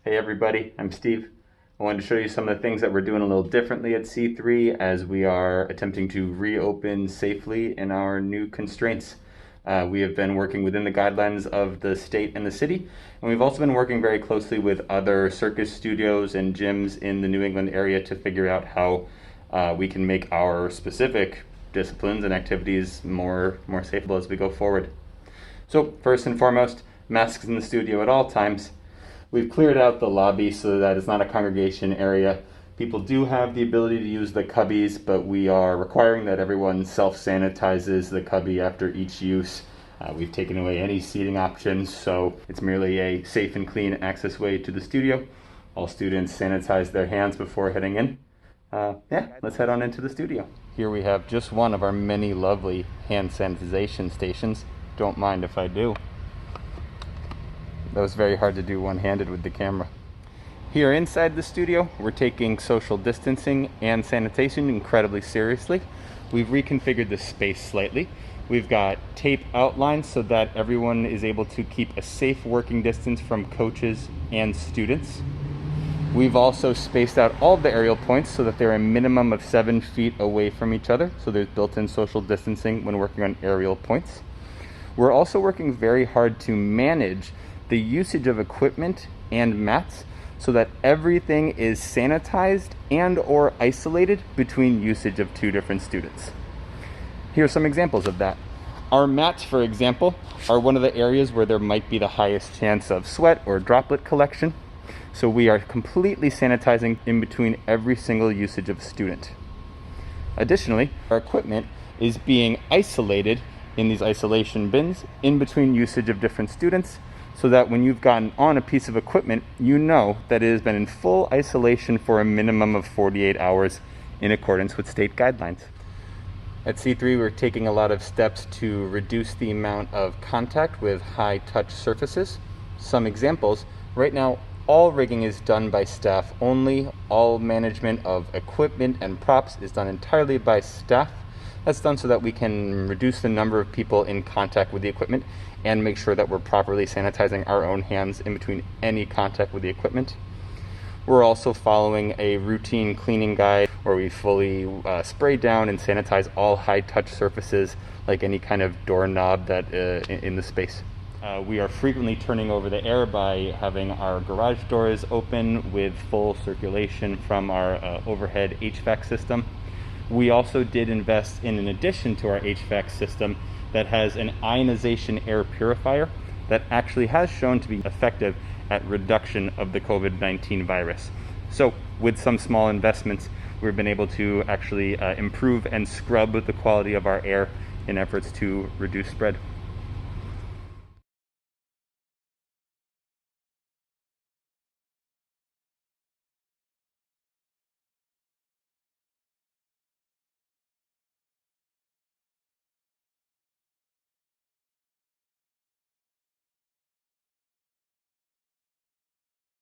Hey everybody, I'm Steve. I wanted to show you some of the things that we're doing a little differently at C3 as we are attempting to reopen safely in our new constraints. We have been working within the guidelines of the state and the city, and we've also been working very closely with other circus studios and gyms in the New England area to figure out how we can make our specific disciplines and activities more safe as we go forward. So first and foremost, masks in the studio at all times. We've cleared out the lobby so that it's not a congregation area. People do have the ability to use the cubbies, but we are requiring that everyone self-sanitizes the cubby after each use. We've taken away any seating options, so it's merely a safe and clean access way to the studio. All students sanitize their hands before heading in. Let's head on into the studio. Here we have just one of our many lovely hand sanitization stations. Don't mind if I do. That was very hard to do one-handed with the camera. Here inside the studio, we're taking social distancing and sanitation incredibly seriously. We've reconfigured the space slightly. We've got tape outlines so that everyone is able to keep a safe working distance from coaches and students. We've also spaced out all of the aerial points so that they're a minimum of 7 feet away from each other, so there's built-in social distancing when working on aerial points. We're also working very hard to manage the usage of equipment and mats so that everything is sanitized and or isolated between usage of two different students. Here are some examples of that. Our mats, for example, are one of the areas where there might be the highest chance of sweat or droplet collection. So we are completely sanitizing in between every single usage of a student. Additionally, our equipment is being isolated in these isolation bins in between usage of different students, so that when you've gotten on a piece of equipment, you know that it has been in full isolation for a minimum of 48 hours in accordance with state guidelines. At C3, we're taking a lot of steps to reduce the amount of contact with high-touch surfaces. Some examples: right now, all rigging is done by staff only. All management of equipment and props is done entirely by staff. That's done so that we can reduce the number of people in contact with the equipment and make sure that we're properly sanitizing our own hands in between any contact with the equipment. We're also following a routine cleaning guide where we fully spray down and sanitize all high-touch surfaces, like any kind of doorknob that in the space. We are frequently turning over the air by having our garage doors open with full circulation from our overhead HVAC system. We also did invest in an addition to our HVAC system that has an ionization air purifier that actually has shown to be effective at reduction of the COVID-19 virus. So with some small investments, we've been able to actually improve and scrub the quality of our air in efforts to reduce spread.